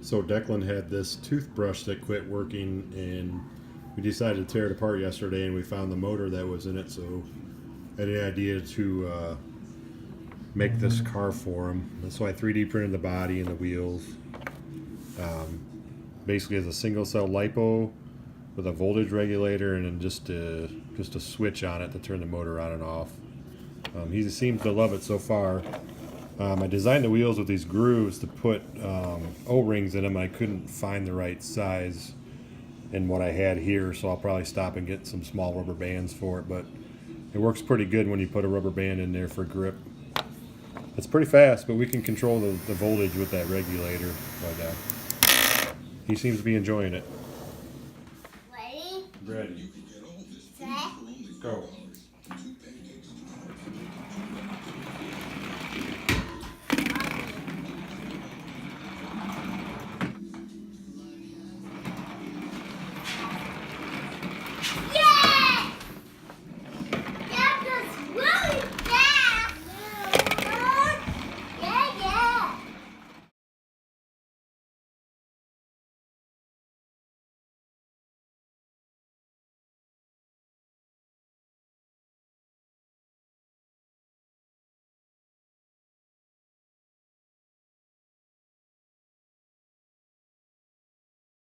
So Declan had this toothbrush that quit working, and we decided to tear it apart yesterday, and we found the motor that was in it. So I had the idea to make this car for him. And so I 3D printed the body and the wheels. Basically, as a single cell lipo with a voltage regulator, and then just a switch on it to turn the motor on and off. He seems to love it so far. I designed the wheels with these grooves to put O-rings in them. I couldn't find the right size in what I had here, so I'll probably stop and get some small rubber bands for it. But it works pretty good when you put a rubber band in there for grip. It's pretty fast, but we can control the voltage with that regulator. But he seems to be enjoying it. Ready? Ready. Set. Go.